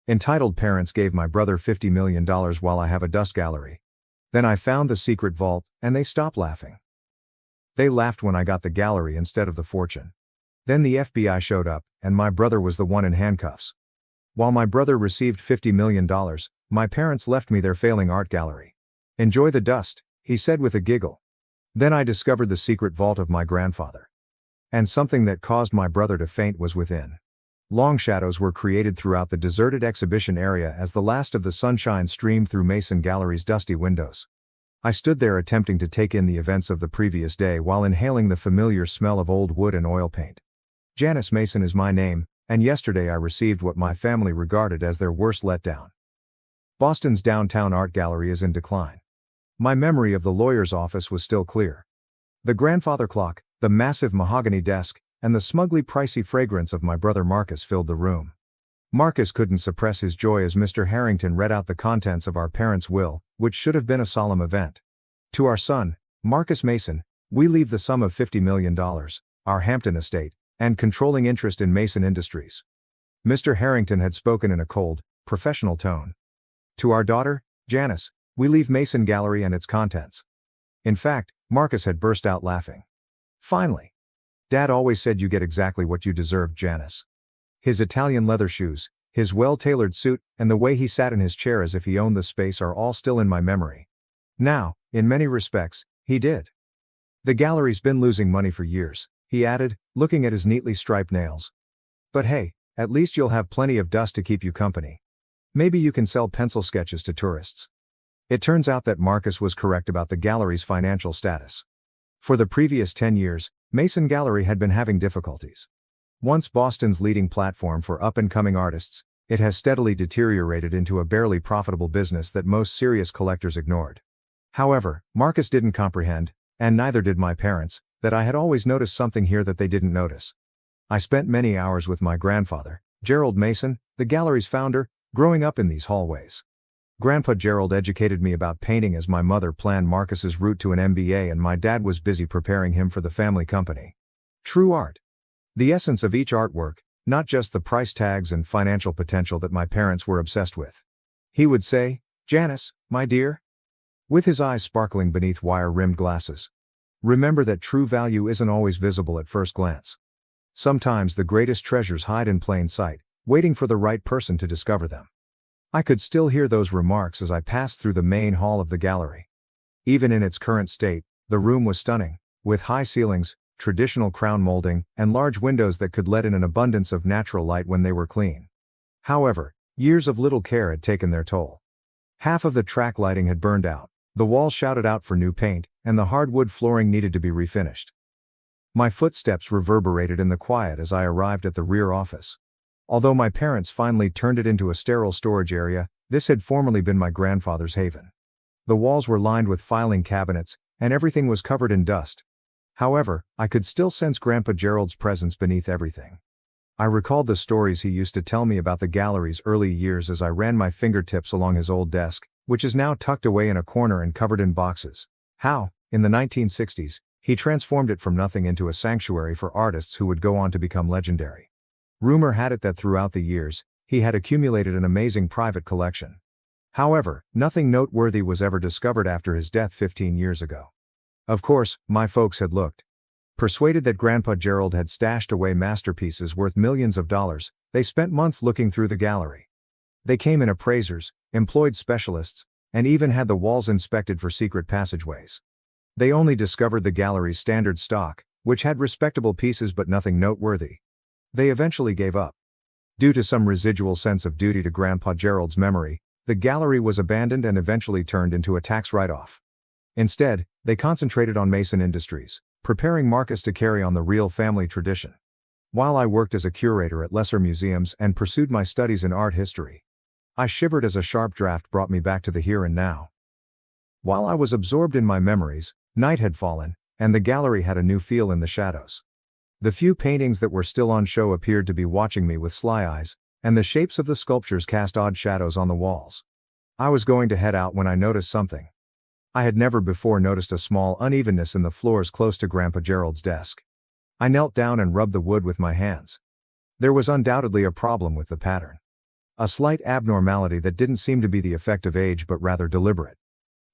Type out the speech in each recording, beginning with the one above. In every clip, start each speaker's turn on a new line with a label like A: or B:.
A: Entitled parents gave my brother $50 million while I have a dust gallery. Then I found the secret vault, and they stopped laughing. They laughed when I got the gallery instead of the fortune. Then the FBI showed up, and my brother was the one in handcuffs. While my brother received $50 million, my parents left me their failing art gallery. "Enjoy the dust," he said with a giggle. Then I discovered the secret vault of my grandfather. And something that caused my brother to faint was within. Long shadows were created throughout the deserted exhibition area as the last of the sunshine streamed through Mason Gallery's dusty windows. I stood there attempting to take in the events of the previous day while inhaling the familiar smell of old wood and oil paint. Janice Mason is my name, and yesterday I received what my family regarded as their worst letdown. Boston's downtown art gallery is in decline. My memory of the lawyer's office was still clear. The grandfather clock, the massive mahogany desk, and the smugly pricey fragrance of my brother Marcus filled the room. Marcus couldn't suppress his joy as Mr. Harrington read out the contents of our parents' will, which should have been a solemn event. To our son, Marcus Mason, we leave the sum of $50 million, our Hampton estate, and controlling interest in Mason Industries. Mr. Harrington had spoken in a cold, professional tone. To our daughter, Janice, we leave Mason Gallery and its contents. In fact, Marcus had burst out laughing. Finally. Dad always said you get exactly what you deserved, Janice. His Italian leather shoes, his well-tailored suit, and the way he sat in his chair as if he owned the space are all still in my memory. Now, in many respects, he did. The gallery's been losing money for years, he added, looking at his neatly striped nails. But hey, at least you'll have plenty of dust to keep you company. Maybe you can sell pencil sketches to tourists. It turns out that Marcus was correct about the gallery's financial status. For the previous 10 years, Mason Gallery had been having difficulties. Once Boston's leading platform for up-and-coming artists, it has steadily deteriorated into a barely profitable business that most serious collectors ignored. However, Marcus didn't comprehend, and neither did my parents, that I had always noticed something here that they didn't notice. I spent many hours with my grandfather, Gerald Mason, the gallery's founder, growing up in these hallways. Grandpa Gerald educated me about painting as my mother planned Marcus's route to an MBA and my dad was busy preparing him for the family company. True art. The essence of each artwork, not just the price tags and financial potential that my parents were obsessed with. He would say, "Janice, my dear," with his eyes sparkling beneath wire-rimmed glasses. "Remember that true value isn't always visible at first glance. Sometimes the greatest treasures hide in plain sight, waiting for the right person to discover them." I could still hear those remarks as I passed through the main hall of the gallery. Even in its current state, the room was stunning, with high ceilings, traditional crown molding, and large windows that could let in an abundance of natural light when they were clean. However, years of little care had taken their toll. Half of the track lighting had burned out, the walls shouted out for new paint, and the hardwood flooring needed to be refinished. My footsteps reverberated in the quiet as I arrived at the rear office. Although my parents finally turned it into a sterile storage area, this had formerly been my grandfather's haven. The walls were lined with filing cabinets, and everything was covered in dust. However, I could still sense Grandpa Gerald's presence beneath everything. I recalled the stories he used to tell me about the gallery's early years as I ran my fingertips along his old desk, which is now tucked away in a corner and covered in boxes. How, in the 1960s, he transformed it from nothing into a sanctuary for artists who would go on to become legendary. Rumor had it that throughout the years, he had accumulated an amazing private collection. However, nothing noteworthy was ever discovered after his death 15 years ago. Of course, my folks had looked. Persuaded that Grandpa Gerald had stashed away masterpieces worth millions of dollars, they spent months looking through the gallery. They came in appraisers, employed specialists, and even had the walls inspected for secret passageways. They only discovered the gallery's standard stock, which had respectable pieces but nothing noteworthy. They eventually gave up. Due to some residual sense of duty to Grandpa Gerald's memory, the gallery was abandoned and eventually turned into a tax write-off. Instead, they concentrated on Mason Industries, preparing Marcus to carry on the real family tradition. While I worked as a curator at lesser museums and pursued my studies in art history, I shivered as a sharp draft brought me back to the here and now. While I was absorbed in my memories, night had fallen, and the gallery had a new feel in the shadows. The few paintings that were still on show appeared to be watching me with sly eyes, and the shapes of the sculptures cast odd shadows on the walls. I was going to head out when I noticed something. I had never before noticed a small unevenness in the floors close to Grandpa Gerald's desk. I knelt down and rubbed the wood with my hands. There was undoubtedly a problem with the pattern. A slight abnormality that didn't seem to be the effect of age but rather deliberate.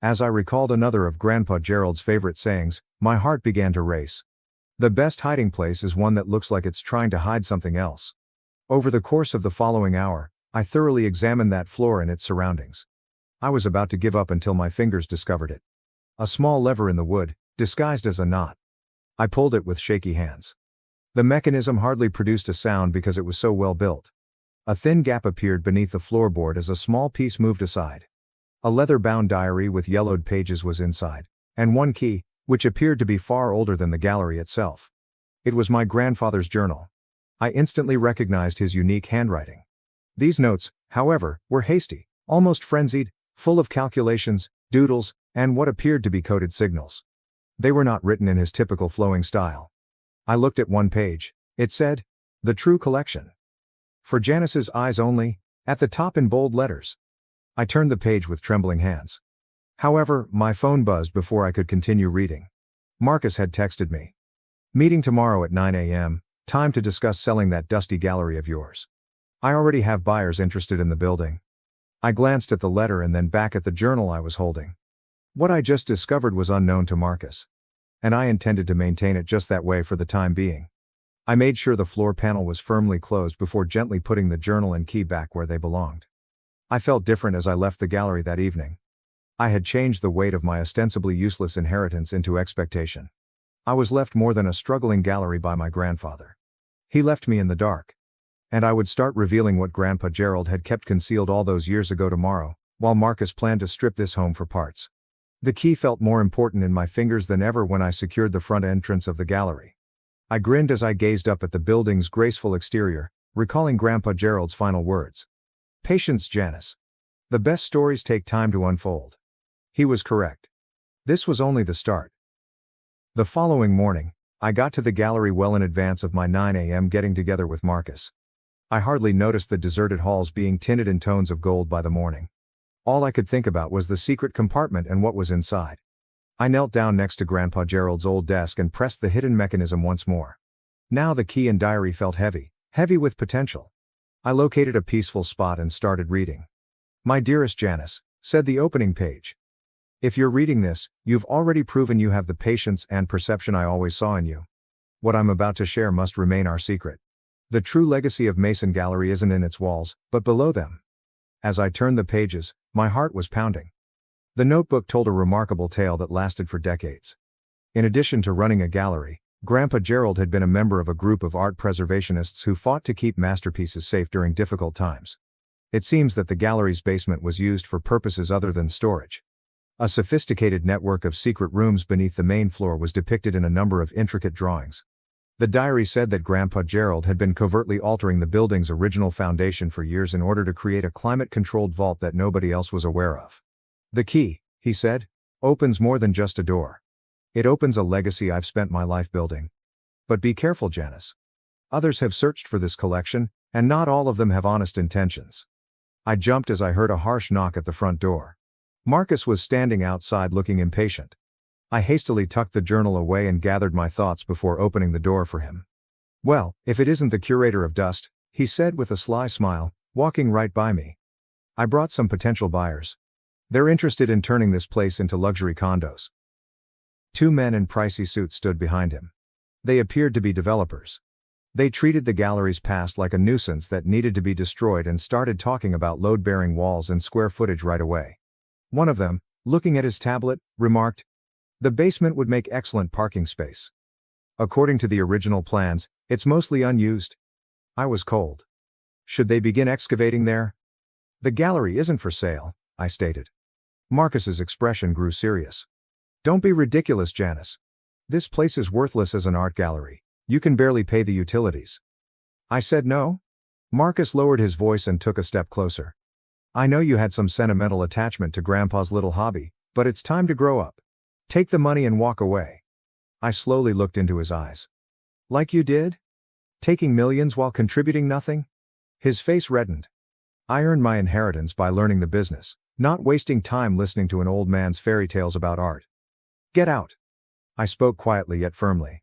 A: As I recalled another of Grandpa Gerald's favorite sayings, my heart began to race. The best hiding place is one that looks like it's trying to hide something else. Over the course of the following hour, I thoroughly examined that floor and its surroundings. I was about to give up until my fingers discovered it. A small lever in the wood, disguised as a knot. I pulled it with shaky hands. The mechanism hardly produced a sound because it was so well built. A thin gap appeared beneath the floorboard as a small piece moved aside. A leather-bound diary with yellowed pages was inside, and one key, which appeared to be far older than the gallery itself. It was my grandfather's journal. I instantly recognized his unique handwriting. These notes, however, were hasty, almost frenzied, full of calculations, doodles, and what appeared to be coded signals. They were not written in his typical flowing style. I looked at one page. It said, "The True Collection. For Janice's eyes only," at the top in bold letters. I turned the page with trembling hands. However, my phone buzzed before I could continue reading. Marcus had texted me. "Meeting tomorrow at 9 a.m., time to discuss selling that dusty gallery of yours. I already have buyers interested in the building." I glanced at the letter and then back at the journal I was holding. What I just discovered was unknown to Marcus. And I intended to maintain it just that way for the time being. I made sure the floor panel was firmly closed before gently putting the journal and key back where they belonged. I felt different as I left the gallery that evening. I had changed the weight of my ostensibly useless inheritance into expectation. I was left more than a struggling gallery by my grandfather. He left me in the dark. And I would start revealing what Grandpa Gerald had kept concealed all those years ago tomorrow, while Marcus planned to strip this home for parts. The key felt more important in my fingers than ever when I secured the front entrance of the gallery. I grinned as I gazed up at the building's graceful exterior, recalling Grandpa Gerald's final words. "Patience, Janice. The best stories take time to unfold." He was correct. This was only the start. The following morning, I got to the gallery well in advance of my 9 a.m. getting together with Marcus. I hardly noticed the deserted halls being tinted in tones of gold by the morning. All I could think about was the secret compartment and what was inside. I knelt down next to Grandpa Gerald's old desk and pressed the hidden mechanism once more. Now the key and diary felt heavy, heavy with potential. I located a peaceful spot and started reading. "My dearest Janice," said the opening page. "If you're reading this, you've already proven you have the patience and perception I always saw in you. What I'm about to share must remain our secret. The true legacy of Mason Gallery isn't in its walls, but below them." As I turned the pages, my heart was pounding. The notebook told a remarkable tale that lasted for decades. In addition to running a gallery, Grandpa Gerald had been a member of a group of art preservationists who fought to keep masterpieces safe during difficult times. It seems that the gallery's basement was used for purposes other than storage. A sophisticated network of secret rooms beneath the main floor was depicted in a number of intricate drawings. The diary said that Grandpa Gerald had been covertly altering the building's original foundation for years in order to create a climate-controlled vault that nobody else was aware of. "The key," he said, "opens more than just a door. It opens a legacy I've spent my life building. But be careful, Janice. Others have searched for this collection, and not all of them have honest intentions." I jumped as I heard a harsh knock at the front door. Marcus was standing outside looking impatient. I hastily tucked the journal away and gathered my thoughts before opening the door for him. "Well, if it isn't the curator of dust," he said with a sly smile, walking right by me. "I brought some potential buyers. They're interested in turning this place into luxury condos." Two men in pricey suits stood behind him. They appeared to be developers. They treated the gallery's past like a nuisance that needed to be destroyed and started talking about load-bearing walls and square footage right away. One of them, looking at his tablet, remarked, "The basement would make excellent parking space. According to the original plans, it's mostly unused." I was cold. "Should they begin excavating there?" "The gallery isn't for sale," I stated. Marcus's expression grew serious. "Don't be ridiculous, Janice. This place is worthless as an art gallery. You can barely pay the utilities." I said no. Marcus lowered his voice and took a step closer. "I know you had some sentimental attachment to Grandpa's little hobby, but it's time to grow up. Take the money and walk away." I slowly looked into his eyes. "Like you did? Taking millions while contributing nothing?" His face reddened. "I earned my inheritance by learning the business, not wasting time listening to an old man's fairy tales about art. Get out." I spoke quietly yet firmly.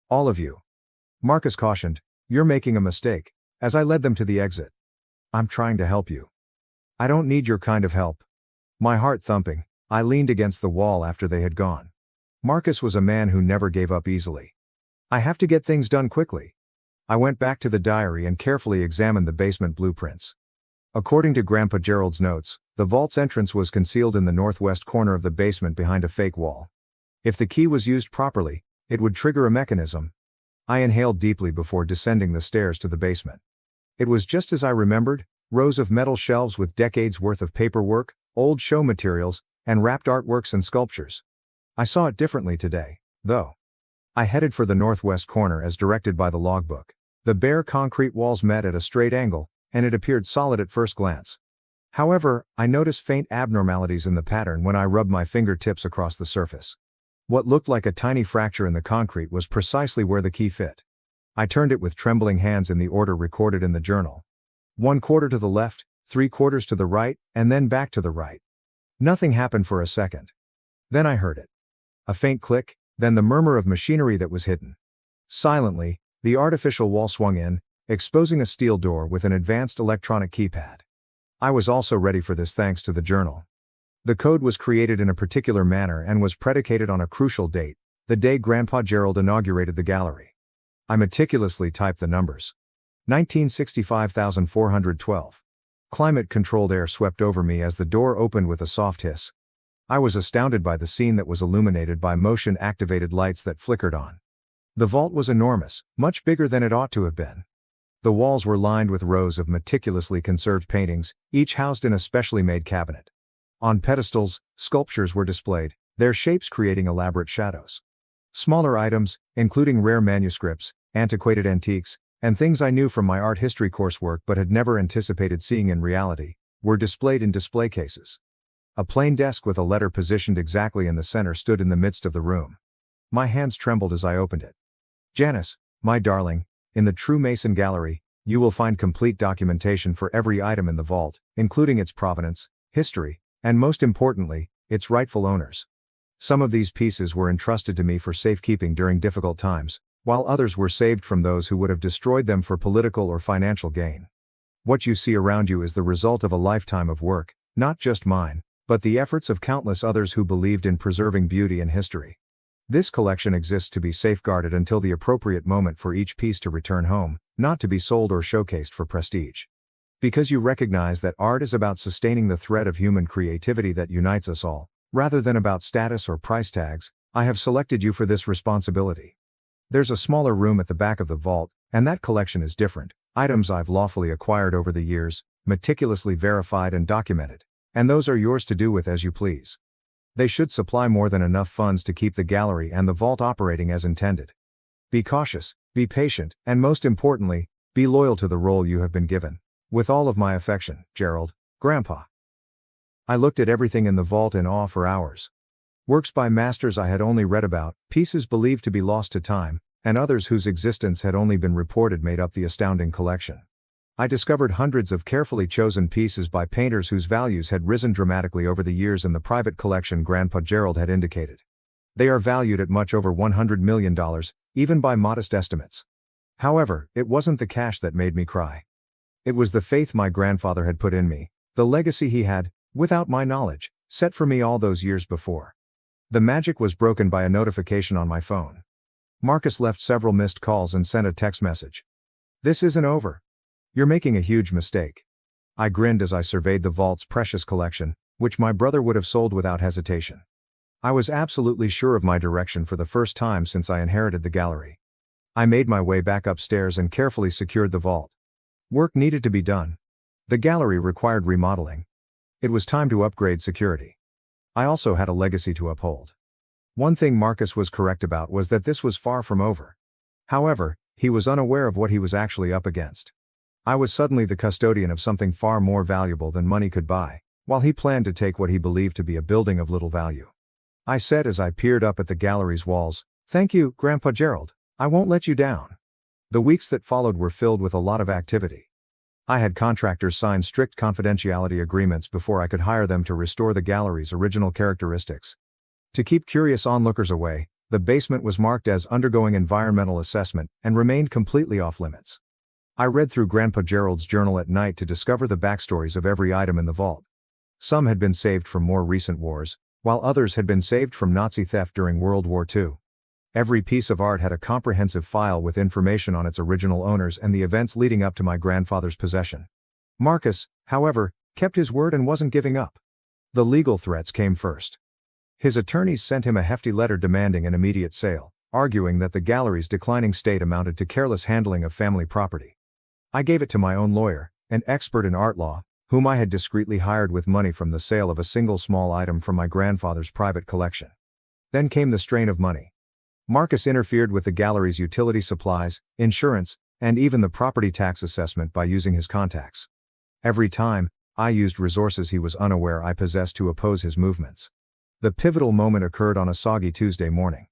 A: "All of you." Marcus cautioned, "You're making a mistake," as I led them to the exit. I'm trying to help you. I don't need your kind of help. My heart thumping, I leaned against the wall after they had gone. Marcus was a man who never gave up easily. I have to get things done quickly. I went back to the diary and carefully examined the basement blueprints. According to Grandpa Gerald's notes, the vault's entrance was concealed in the northwest corner of the basement behind a fake wall. If the key was used properly, it would trigger a mechanism. I inhaled deeply before descending the stairs to the basement. It was just as I remembered, rows of metal shelves with decades worth of paperwork, old show materials, and wrapped artworks and sculptures. I saw it differently today, though. I headed for the northwest corner as directed by the logbook. The bare concrete walls met at a straight angle, and it appeared solid at first glance. However, I noticed faint abnormalities in the pattern when I rubbed my fingertips across the surface. What looked like a tiny fracture in the concrete was precisely where the key fit. I turned it with trembling hands in the order recorded in the journal. 1/4 to the left, 3/4 to the right, and then back to the right. Nothing happened for a second. Then I heard it. A faint click, then the murmur of machinery that was hidden. Silently, the artificial wall swung in, exposing a steel door with an advanced electronic keypad. I was also ready for this thanks to the journal. The code was created in a particular manner and was predicated on a crucial date, the day Grandpa Gerald inaugurated the gallery. I meticulously typed the numbers. 1965,412. Climate-controlled air swept over me as the door opened with a soft hiss. I was astounded by the scene that was illuminated by motion-activated lights that flickered on. The vault was enormous, much bigger than it ought to have been. The walls were lined with rows of meticulously conserved paintings, each housed in a specially made cabinet. On pedestals, sculptures were displayed, their shapes creating elaborate shadows. Smaller items, including rare manuscripts, antiquated antiques, and things I knew from my art history coursework but had never anticipated seeing in reality, were displayed in display cases. A plain desk with a letter positioned exactly in the center stood in the midst of the room. My hands trembled as I opened it. Janice, my darling, in the True Mason Gallery, you will find complete documentation for every item in the vault, including its provenance, history, and most importantly, its rightful owners. Some of these pieces were entrusted to me for safekeeping during difficult times, while others were saved from those who would have destroyed them for political or financial gain. What you see around you is the result of a lifetime of work, not just mine, but the efforts of countless others who believed in preserving beauty and history. This collection exists to be safeguarded until the appropriate moment for each piece to return home, not to be sold or showcased for prestige. Because you recognize that art is about sustaining the thread of human creativity that unites us all, rather than about status or price tags, I have selected you for this responsibility. There's a smaller room at the back of the vault, and that collection is different, items I've lawfully acquired over the years, meticulously verified and documented, and those are yours to do with as you please. They should supply more than enough funds to keep the gallery and the vault operating as intended. Be cautious, be patient, and most importantly, be loyal to the role you have been given. With all of my affection, Gerald, Grandpa. I looked at everything in the vault in awe for hours. Works by masters I had only read about, pieces believed to be lost to time, and others whose existence had only been reported made up the astounding collection. I discovered hundreds of carefully chosen pieces by painters whose values had risen dramatically over the years in the private collection Grandpa Gerald had indicated. They are valued at much over $100 million, even by modest estimates. However, it wasn't the cash that made me cry. It was the faith my grandfather had put in me, the legacy he had, without my knowledge, set for me all those years before. The magic was broken by a notification on my phone. Marcus left several missed calls and sent a text message. "This isn't over. You're making a huge mistake." I grinned as I surveyed the vault's precious collection, which my brother would have sold without hesitation. I was absolutely sure of my direction for the first time since I inherited the gallery. I made my way back upstairs and carefully secured the vault. Work needed to be done. The gallery required remodeling. It was time to upgrade security. I also had a legacy to uphold. One thing Marcus was correct about was that this was far from over. However, he was unaware of what he was actually up against. I was suddenly the custodian of something far more valuable than money could buy, while he planned to take what he believed to be a building of little value. I said as I peered up at the gallery's walls, "Thank you, Grandpa Gerald. I won't let you down." The weeks that followed were filled with a lot of activity. I had contractors sign strict confidentiality agreements before I could hire them to restore the gallery's original characteristics. To keep curious onlookers away, the basement was marked as undergoing environmental assessment and remained completely off limits. I read through Grandpa Gerald's journal at night to discover the backstories of every item in the vault. Some had been saved from more recent wars, while others had been saved from Nazi theft during World War II. Every piece of art had a comprehensive file with information on its original owners and the events leading up to my grandfather's possession. Marcus, however, kept his word and wasn't giving up. The legal threats came first. His attorneys sent him a hefty letter demanding an immediate sale, arguing that the gallery's declining state amounted to careless handling of family property. I gave it to my own lawyer, an expert in art law, whom I had discreetly hired with money from the sale of a single small item from my grandfather's private collection. Then came the strain of money. Marcus interfered with the gallery's utility supplies, insurance, and even the property tax assessment by using his contacts. Every time, I used resources he was unaware I possessed to oppose his movements. The pivotal moment occurred on a soggy Tuesday morning.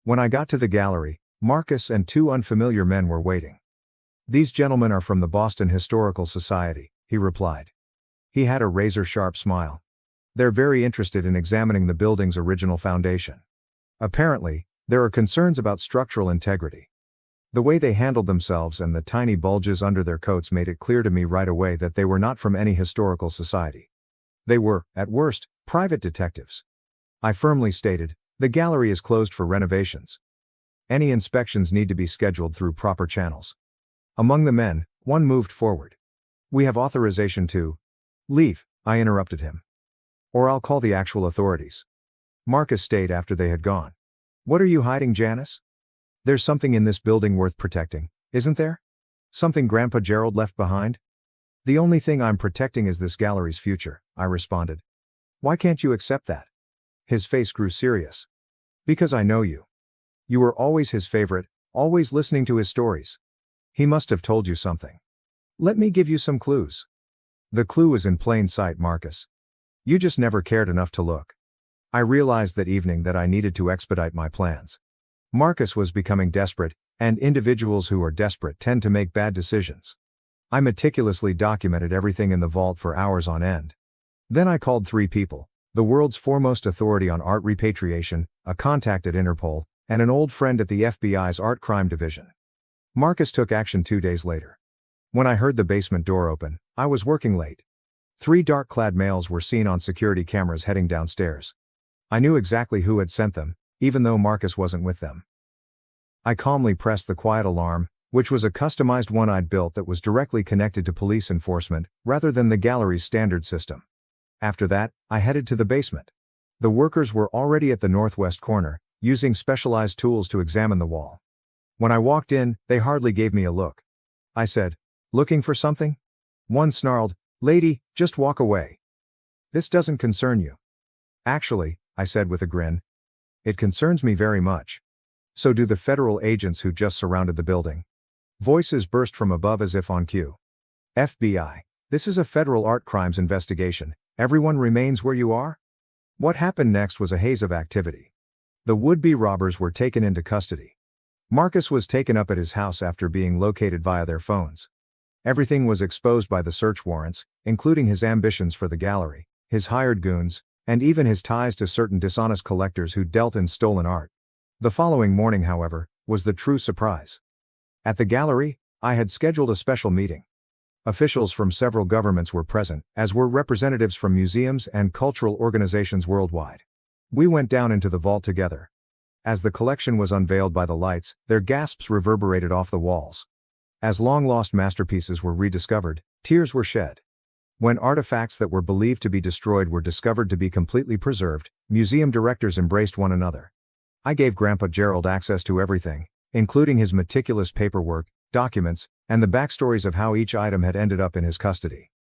A: When I got to the gallery, Marcus and two unfamiliar men were waiting. "These gentlemen are from the Boston Historical Society," he replied. He had a razor-sharp smile. "They're very interested in examining the building's original foundation. Apparently, there are concerns about structural integrity." The way they handled themselves and the tiny bulges under their coats made it clear to me right away that they were not from any historical society. They were, at worst, private detectives. I firmly stated, "The gallery is closed for renovations. Any inspections need to be scheduled through proper channels." Among the men, one moved forward. "We have authorization to leave," I interrupted him. "Or I'll call the actual authorities." Marcus stayed after they had gone. "What are you hiding, Janice? There's something in this building worth protecting, isn't there? Something Grandpa Gerald left behind?" "The only thing I'm protecting is this gallery's future," I responded. "Why can't you accept that?" His face grew serious. "Because I know you. You were always his favorite, always listening to his stories. He must have told you something. Let me give you some clues." "The clue is in plain sight, Marcus. You just never cared enough to look." I realized that evening that I needed to expedite my plans. Marcus was becoming desperate, and individuals who are desperate tend to make bad decisions. I meticulously documented everything in the vault for hours on end. Then I called 3 people, the world's foremost authority on art repatriation, a contact at Interpol, and an old friend at the FBI's Art Crime Division. Marcus took action 2 days later. When I heard the basement door open, I was working late. 3 dark-clad males were seen on security cameras heading downstairs. I knew exactly who had sent them, even though Marcus wasn't with them. I calmly pressed the quiet alarm, which was a customized one I'd built that was directly connected to police enforcement, rather than the gallery's standard system. After that, I headed to the basement. The workers were already at the northwest corner, using specialized tools to examine the wall. When I walked in, they hardly gave me a look. I said, "Looking for something?" One snarled, "Lady, just walk away. This doesn't concern you." "Actually," I said with a grin, "it concerns me very much. So do the federal agents who just surrounded the building." Voices burst from above as if on cue. "FBI, this is a federal art crimes investigation. Everyone remains where you are?" What happened next was a haze of activity. The would-be robbers were taken into custody. Marcus was taken up at his house after being located via their phones. Everything was exposed by the search warrants, including his ambitions for the gallery, his hired goons, and even his ties to certain dishonest collectors who dealt in stolen art. The following morning, however, was the true surprise. At the gallery, I had scheduled a special meeting. Officials from several governments were present, as were representatives from museums and cultural organizations worldwide. We went down into the vault together. As the collection was unveiled by the lights, their gasps reverberated off the walls. As long-lost masterpieces were rediscovered, tears were shed. When artifacts that were believed to be destroyed were discovered to be completely preserved, museum directors embraced one another. I gave Grandpa Gerald access to everything, including his meticulous paperwork, documents, and the backstories of how each item had ended up in his custody.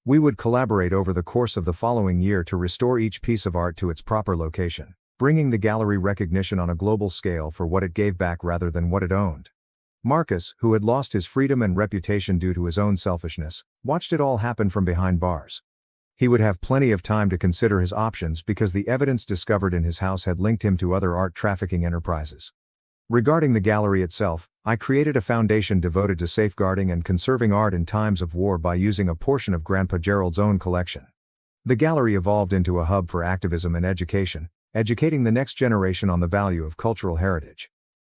A: We would collaborate over the course of the following year to restore each piece of art to its proper location, bringing the gallery recognition on a global scale for what it gave back rather than what it owned. Marcus, who had lost his freedom and reputation due to his own selfishness, watched it all happen from behind bars. He would have plenty of time to consider his options because the evidence discovered in his house had linked him to other art trafficking enterprises. Regarding the gallery itself, I created a foundation devoted to safeguarding and conserving art in times of war by using a portion of Grandpa Gerald's own collection. The gallery evolved into a hub for activism and education, educating the next generation on the value of cultural heritage.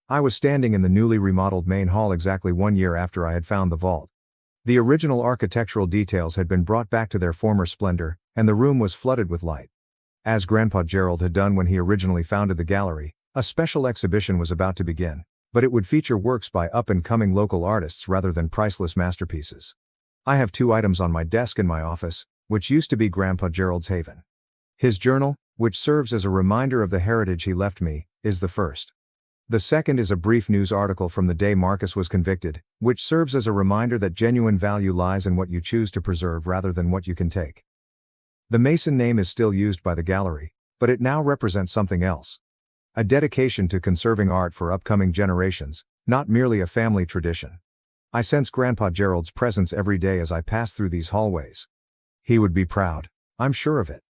A: I was standing in the newly remodeled main hall exactly 1 year after I had found the vault, The original architectural details had been brought back to their former splendor, and the room was flooded with light. As Grandpa Gerald had done when he originally founded the gallery, a special exhibition was about to begin, but it would feature works by up-and-coming local artists rather than priceless masterpieces. I have 2 items on my desk in my office, which used to be Grandpa Gerald's haven. His journal, which serves as a reminder of the heritage he left me, is the first. The second is a brief news article from the day Marcus was convicted, which serves as a reminder that genuine value lies in what you choose to preserve rather than what you can take. The Mason name is still used by the gallery, but it now represents something else. A dedication to conserving art for upcoming generations, not merely a family tradition. I sense Grandpa Gerald's presence every day as I pass through these hallways. He would be proud, I'm sure of it.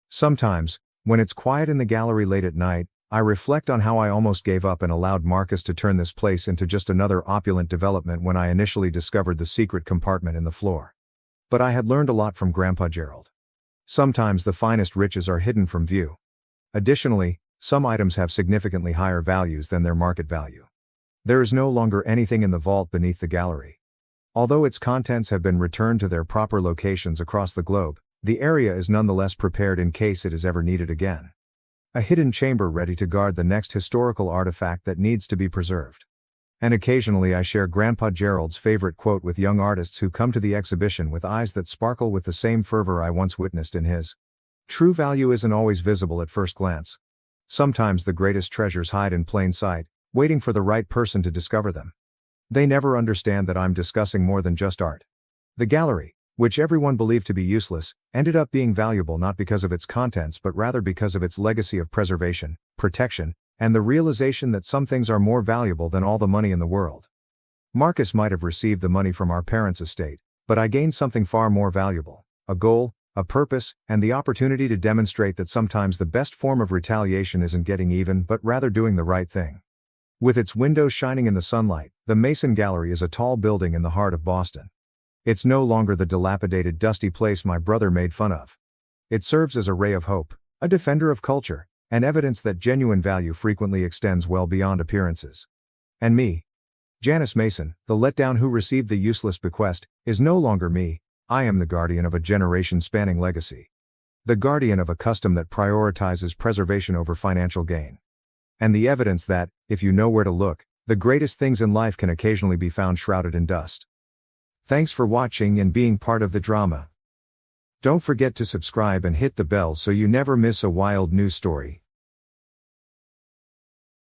A: Sometimes, when it's quiet in the gallery late at night, I reflect on how I almost gave up and allowed Marcus to turn this place into just another opulent development when I initially discovered the secret compartment in the floor. But I had learned a lot from Grandpa Gerald. Sometimes the finest riches are hidden from view. Additionally, some items have significantly higher values than their market value. There is no longer anything in the vault beneath the gallery. Although its contents have been returned to their proper locations across the globe, the area is nonetheless prepared in case it is ever needed again. A hidden chamber ready to guard the next historical artifact that needs to be preserved. And occasionally I share Grandpa Gerald's favorite quote with young artists who come to the exhibition with eyes that sparkle with the same fervor I once witnessed in his. True value isn't always visible at first glance. Sometimes the greatest treasures hide in plain sight, waiting for the right person to discover them. They never understand that I'm discussing more than just art. The gallery, which everyone believed to be useless, ended up being valuable not because of its contents but rather because of its legacy of preservation, protection, and the realization that some things are more valuable than all the money in the world. Marcus might have received the money from our parents' estate, but I gained something far more valuable: a goal, a purpose, and the opportunity to demonstrate that sometimes the best form of retaliation isn't getting even but rather doing the right thing. With its windows shining in the sunlight, the Mason Gallery is a tall building in the heart of Boston. It's no longer the dilapidated, dusty place my brother made fun of. It serves as a ray of hope, a defender of culture, and evidence that genuine value frequently extends well beyond appearances. And me, Janice Mason, the letdown who received the useless bequest, is no longer me. I am the guardian of a generation-spanning legacy. The guardian of a custom that prioritizes preservation over financial gain. And the evidence that, if you know where to look, the greatest things in life can occasionally be found shrouded in dust. Thanks for watching and being part of the drama. Don't forget to subscribe and hit the bell so you never miss a wild news story.